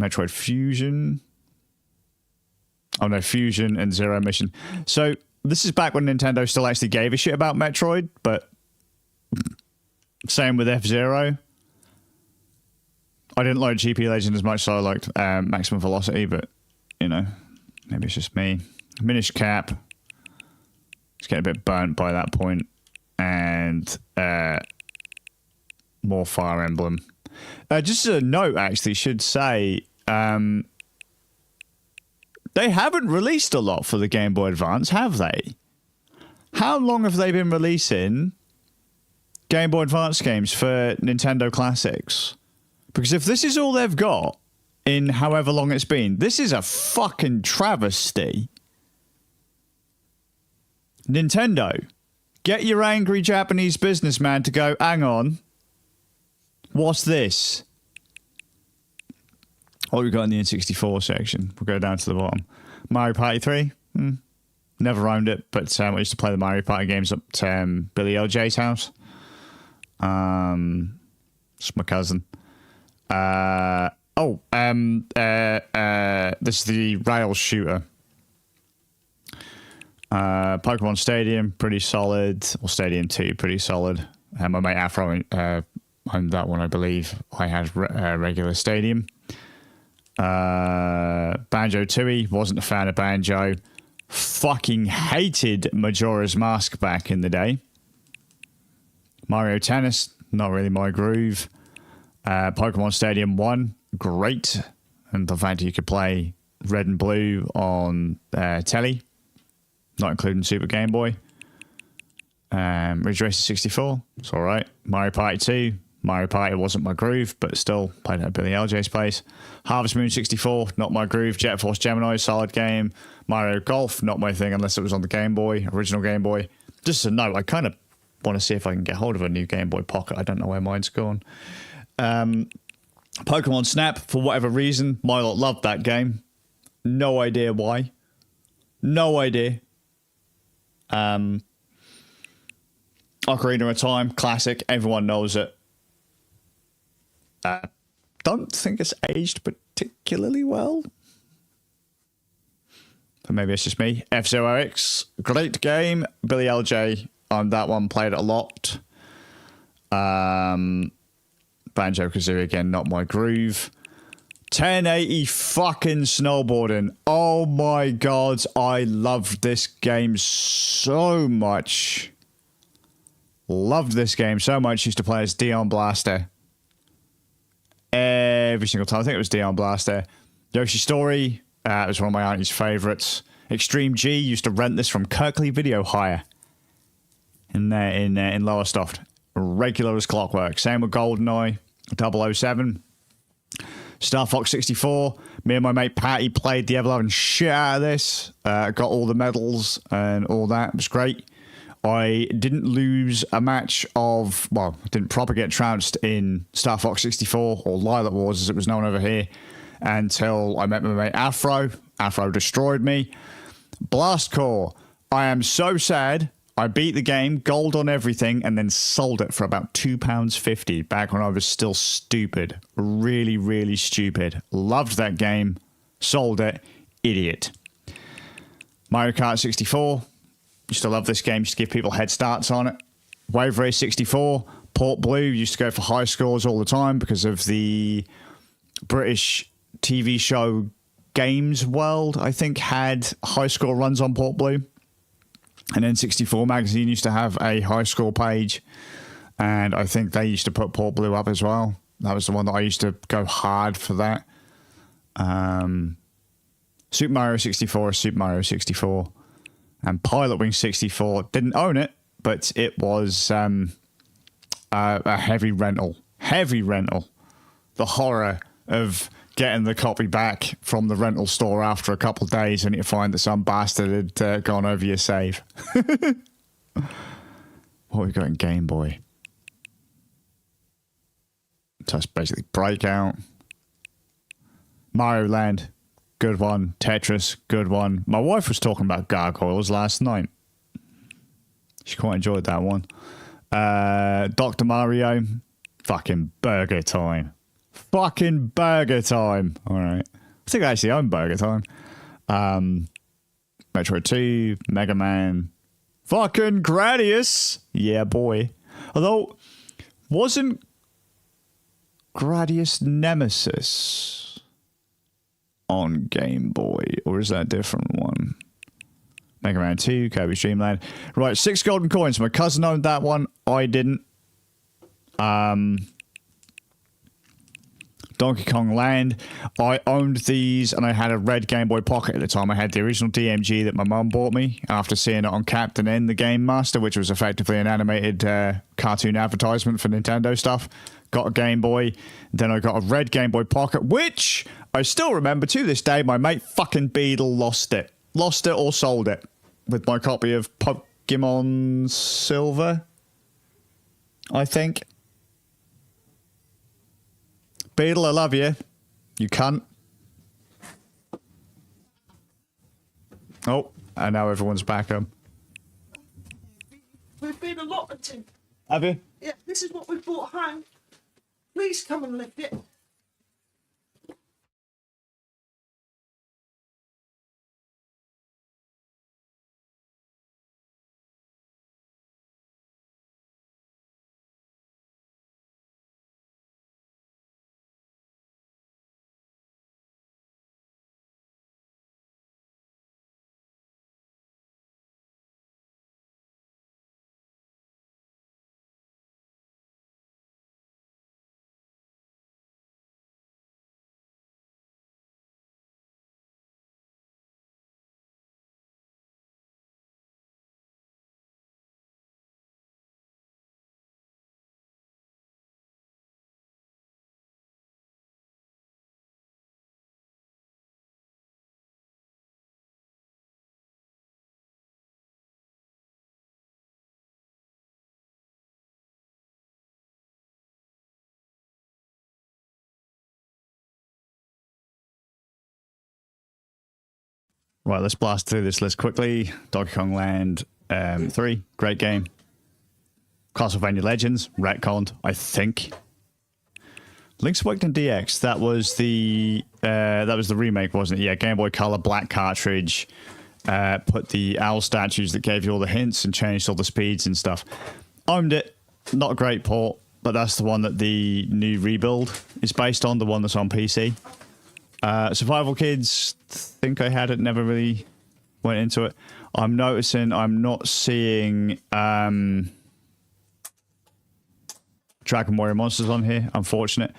Speaker 1: Metroid Fusion. Oh no, Fusion and Zero Mission. So this is back when Nintendo still actually gave a shit about Metroid, but same with F-Zero. I didn't like GP Legend as much as I liked Maximum Velocity, but, you know, maybe it's just me. Minish Cap. It's getting a bit burnt by that point. And more Fire Emblem. Just as a note, actually, should say, they haven't released a lot for the Game Boy Advance, have they? How long have they been releasing Game Boy Advance games for Nintendo Classics? Because if this is all they've got in however long it's been, this is a fucking travesty. Nintendo, get your angry Japanese businessman to go, hang on, what's this? What we got in the N64 section? We'll go down to the bottom. Mario Party 3? Never owned it, but I used to play the Mario Party games up at Billy LJ's house. It's my cousin. Oh, this is the rail shooter. Pokemon Stadium, pretty solid. Or Stadium 2, pretty solid. My mate Afro owned that one, I believe. I had regular Stadium. Banjo-Tooie, wasn't a fan of Banjo. Fucking hated Majora's Mask back in the day. Mario Tennis, not really my groove. Pokemon Stadium 1, great. And the fact you could play red and blue on telly, not including Super Game Boy. Ridge Racer 64, it's alright. Mario Party 2, Mario Party wasn't my groove, but still played at Billy LJ's place. Harvest Moon 64, not my groove. Jet Force Gemini, solid game. Mario Golf, not my thing unless it was on the Game Boy, original Game Boy. Just a note, I kind of want to see if I can get hold of a new Game Boy Pocket. I don't know where mine's gone. Pokemon Snap, for whatever reason, my lot loved that game. No idea why. No idea. Ocarina of Time, classic. Everyone knows it. Don't think it's aged particularly well. But maybe it's just me. F-Zero X, great game. Billy LJ on that one, played it a lot. Banjo-Kazooie again, not my groove. 1080 fucking snowboarding. Oh my god, I loved this game so much. Loved this game so much. Used to play as Dion Blaster every single time. I think it was Dion Blaster. Yoshi Story, it was one of my auntie's favourites. Extreme G, used to rent this from Kirkley Video Hire in Lowestoft. Regular as clockwork. Same with GoldenEye 007. Star Fox 64. Me and my mate Patty played the ever-loving shit out of this. Got all the medals and all that. It was great. I didn't lose a match of, well, I didn't proper get trounced in Star Fox 64, or Lilac Wars as it was known over here, until I met my mate Afro. Afro destroyed me. Blast Core. I am so sad. I beat the game, gold on everything, and then sold it for about £2.50 back when I was still stupid. Really, really stupid. Loved that game. Sold it. Idiot. Mario Kart 64. Used to love this game. Used to give people head starts on it. Wave Race 64. Port Blue. Used to go for high scores all the time because of the British TV show Games World, I think, had high score runs on Port Blue. And N64 magazine used to have a high score page, and I think they used to put Port Blue up as well. That was the one that I used to go hard for that. Super Mario 64 is Super Mario 64. And Pilot Wing 64, didn't own it, but it was a heavy rental. Heavy rental. The horror of getting the copy back from the rental store after a couple of days and you find that some bastard had gone over your save. What have we got in Game Boy? So that's basically Breakout. Mario Land, good one. Tetris, good one. My wife was talking about Gargoyles last night. She quite enjoyed that one. Dr. Mario, fucking burger time. Fucking burger time. All right. I think I actually own Burger Time. Metroid 2, Mega Man. Fucking Gradius. Yeah, boy. Although, wasn't Gradius Nemesis on Game Boy? Or is that a different one? Mega Man 2, Kirby's Dream Land. Right, 6 golden coins. My cousin owned that one. I didn't. Donkey Kong Land. I owned these and I had a red Game Boy Pocket at the time. I had the original DMG that my mum bought me after seeing it on Captain N, the Game Master, which was effectively an animated cartoon advertisement for Nintendo stuff. Got a Game Boy. Then I got a red Game Boy Pocket, which I still remember to this day. My mate fucking Beadle lost it. Lost it or sold it with my copy of Pokemon Silver, I think. Beadle, I love you. You cunt. Oh, and now everyone's back up.
Speaker 2: We've been allotted to.
Speaker 1: Have you?
Speaker 2: Yeah, this is what we brought home. Please come and lift it.
Speaker 1: Right, let's blast through this list quickly. Donkey Kong Land 3, great game. Castlevania Legends, retconned, I think. Link's Awakening DX, that was the remake, wasn't it? Yeah, Game Boy Color, black cartridge. Put the owl statues that gave you all the hints and changed all the speeds and stuff. Owned it. Not a great port, but that's the one that the new rebuild is based on, the one that's on PC. Survival Kids, think I had it, never really went into it. I'm noticing I'm not seeing Dragon Warrior Monsters on here, unfortunate.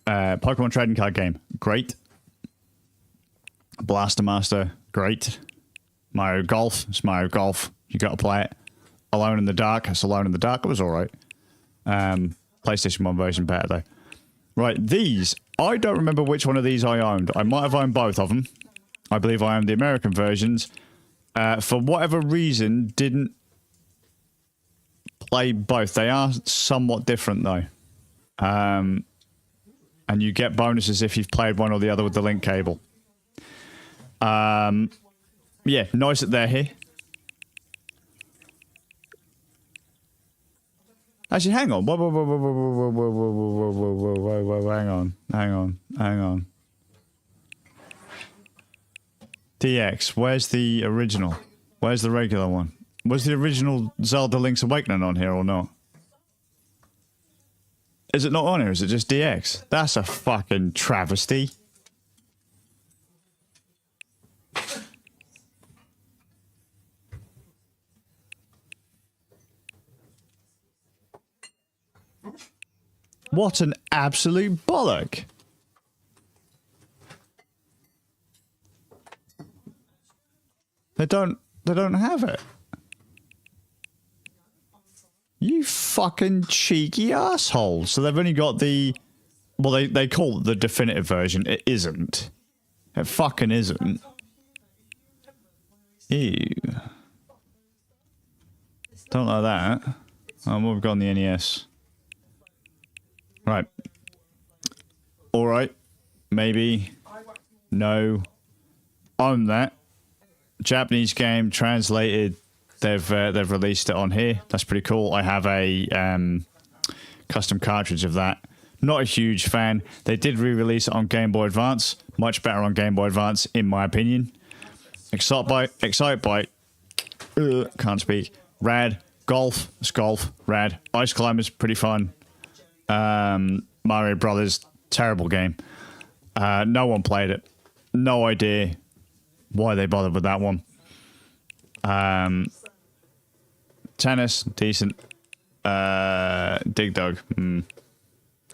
Speaker 1: Pokemon Trading Card Game, great. Blaster Master, great. Mario Golf, it's Mario Golf, you gotta play it. Alone in the Dark, it's Alone in the Dark, it was alright. PlayStation 1 version better though. Right, these, I don't remember which one of these I owned. I might have owned both of them. I believe I owned the American versions. For whatever reason, didn't play both. They are somewhat different though. And you get bonuses if you've played one or the other with the link cable. Yeah, nice that they're here. Actually, hang on. Whoa, hang on. DX, where's the original? Where's the regular one? Was the original Zelda Link's Awakening on here or not? Is it not on here? Is it just DX? That's a fucking travesty. What an absolute bollock. They don't have it. You fucking cheeky assholes. So they've only got the, well, they call it the definitive version. It isn't. It fucking isn't. Ew. Don't like that. What we've got on the NES. Right. Alright. Maybe. No. Own that. Japanese game translated. They've released it on here. That's pretty cool. I have a custom cartridge of that. Not a huge fan. They did re-release it on Game Boy Advance. Much better on Game Boy Advance, in my opinion. Excite Bike. Can't speak. Rad. Golf. It's golf. Rad. Ice Climbers. Pretty fun. Mario Brothers, terrible game. No one played it. No idea why they bothered with that one. Tennis, decent. Dig Dug.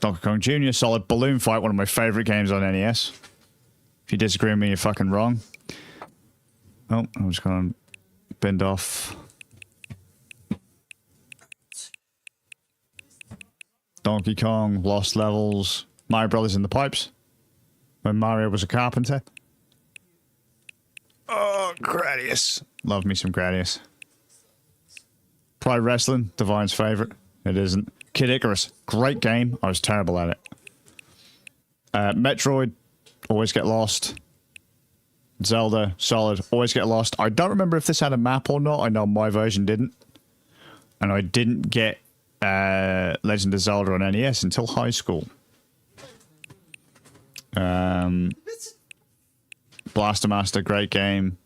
Speaker 1: Donkey Kong Jr., solid. Balloon Fight, one of my favorite games on NES. If you disagree with me, you're fucking wrong. Oh, I'm just gonna bend off. Donkey Kong, Lost Levels, Mario Brothers in the Pipes, when Mario was a carpenter. Oh, Gradius. Love me some Gradius. Pro Wrestling, Divine's favorite. It isn't. Kid Icarus, great game. I was terrible at it. Metroid, always get lost. Zelda, solid, always get lost. I don't remember if this had a map or not. I know my version didn't. And I didn't get Legend of Zelda on NES until high school. Blaster Master, great game.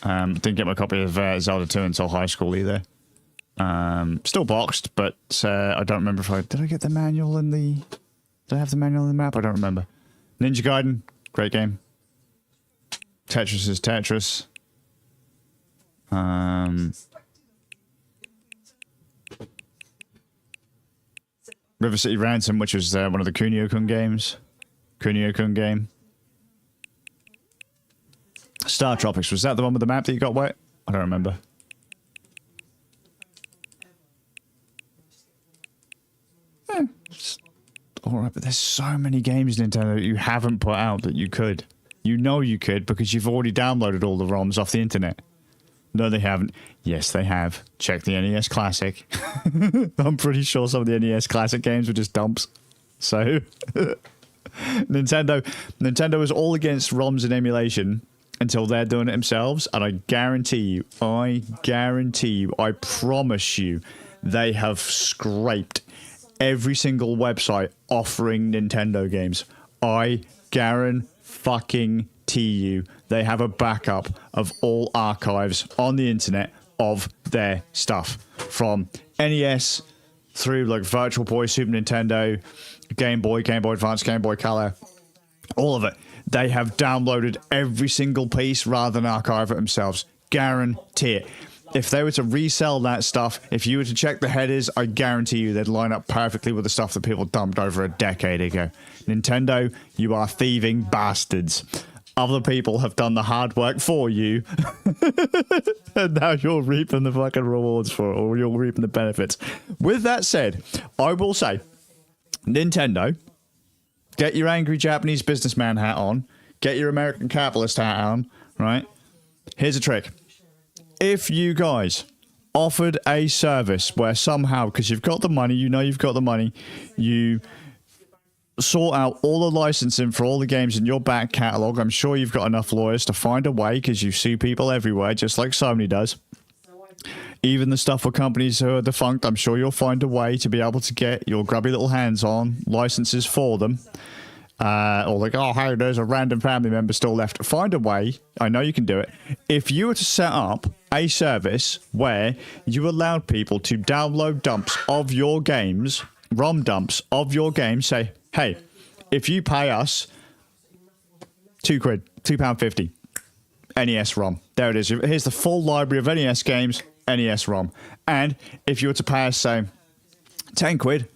Speaker 1: Didn't get my copy of Zelda 2 until high school either. Still boxed, but I don't remember if did I get the manual in the... Did I have the manual in the map? I don't remember. Ninja Gaiden, great game. Tetris is Tetris. River City Ransom, which was one of the Kunio-kun games. Kunio-kun game. Star Tropics, was that the one with the map that you got wet? I don't remember. Alright, but there's so many games, Nintendo, that you haven't put out that you could. You know you could because you've already downloaded all the ROMs off the internet. No, they haven't. Yes, they have. Check the NES Classic. I'm pretty sure some of the NES Classic games were just dumps. So, Nintendo is all against ROMs and emulation. until they're doing it themselves. And I guarantee you, I promise you, they have scraped every single website offering Nintendo games. I guarantee you, they have a backup of all archives on the internet of their stuff. From NES through like Virtual Boy, Super Nintendo, Game Boy, Game Boy Advance, Game Boy Color, all of it. They have downloaded every single piece rather than archive it themselves. Guarantee it. If they were to resell that stuff, if you were to check the headers, I guarantee you they'd line up perfectly with the stuff that people dumped over a decade ago. Nintendo, you are thieving bastards. Other people have done the hard work for you, and now you're reaping the fucking rewards for it, or you're reaping the benefits. With that said, I will say, Nintendo, get your angry Japanese businessman hat on, get your American capitalist hat on, right? Here's a trick. If you guys offered a service where somehow, because you've got the money, you know you've got the money, you sort out all the licensing for all the games in your back catalogue. I'm sure you've got enough lawyers to find a way, because you sue people everywhere, just like Sony does. Even the stuff for companies who are defunct, I'm sure you'll find a way to be able to get your grubby little hands on licenses for them. Or like, oh, hey, there's a random family member still left. Find a way. I know you can do it. If you were to set up a service where you allowed people to download dumps of your games, ROM dumps of your games, say, hey, if you pay us £2, £2.50, NES ROM. There it is. Here's the full library of NES games, NES ROM. And if you were to pay us, say, £10,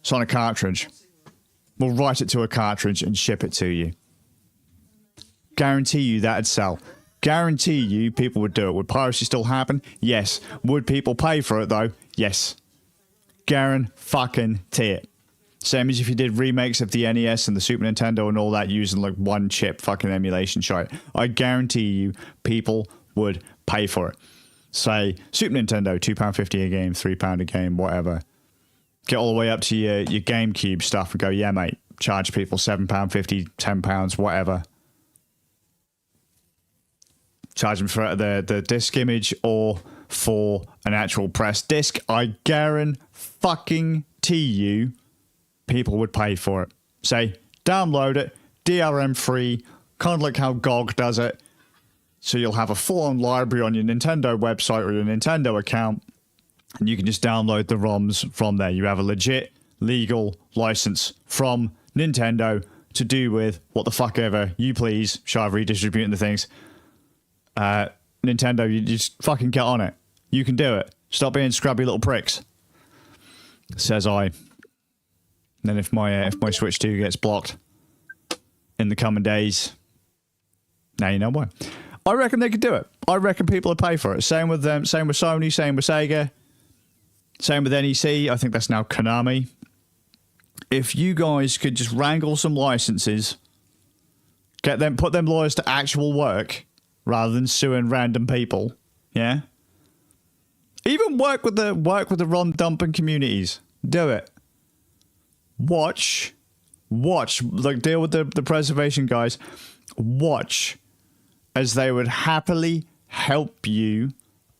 Speaker 1: it's on a cartridge. We'll write it to a cartridge and ship it to you. Guarantee you that'd sell. Guarantee you people would do it. Would piracy still happen? Yes. Would people pay for it, though? Yes. Guarantee it. Same as if you did remakes of the NES and the Super Nintendo and all that using like one chip fucking emulation shite. I guarantee you people would pay for it. Say, Super Nintendo, £2.50 a game, £3 a game, whatever. Get all the way up to your GameCube stuff and go, yeah, mate, charge people £7.50, £10, whatever. Charge them for the disc image or for an actual press disc. I guarantee you people would pay for it. Say, download it, DRM free, kind of like how GOG does it. So you'll have a full-on library on your Nintendo website or your Nintendo account, and you can just download the ROMs from there. You have a legit, legal license from Nintendo to do with what the fuck ever you please, shy of redistributing the things. Nintendo, you just fucking get on it. You can do it. Stop being scrubby little pricks. Says I. And then if my Switch 2 gets blocked in the coming days, now you know why. I reckon they could do it. I reckon people would pay for it. Same with them. Same with Sony. Same with Sega. Same with NEC. I think that's now Konami. If you guys could just wrangle some licenses, put them lawyers to actual work rather than suing random people, yeah. Even work with the ROM dumping communities. Do it. Watch, like deal with the preservation guys. Watch as they would happily help you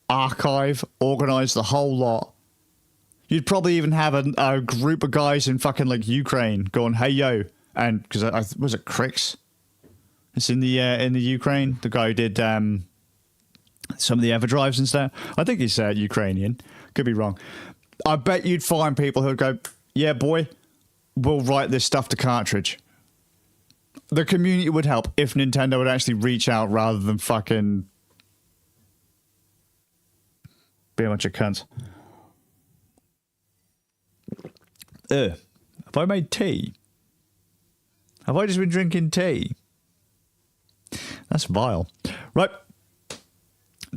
Speaker 1: archive, organize the whole lot. You'd probably even have a group of guys in fucking like Ukraine going, hey yo, and because I was it Crix? It's in the Ukraine. The guy who did some of the EverDrives and stuff. I think he's Ukrainian. Could be wrong. I bet you'd find people who'd go, yeah, boy, we'll write this stuff to cartridge. The community would help if Nintendo would actually reach out rather than fucking be a bunch of cunts. Have I made tea? Have I just been drinking tea? That's vile. Right.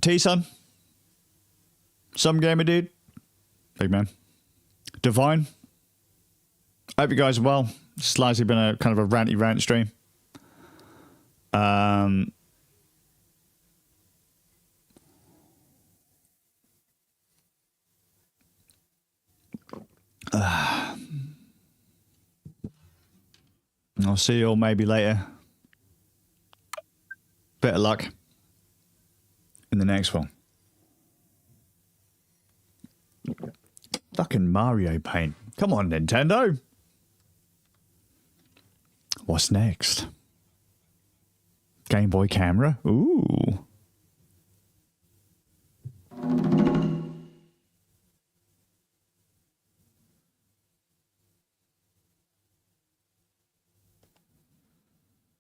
Speaker 1: Tea, son. Some gamer dude. Big man. Divine. I hope you guys are well. It's largely been a kind of a ranty rant stream. I'll see you all maybe later. Bit of luck in the next one. Fucking Mario Paint. Come on, Nintendo. What's next? Game Boy camera? Ooh.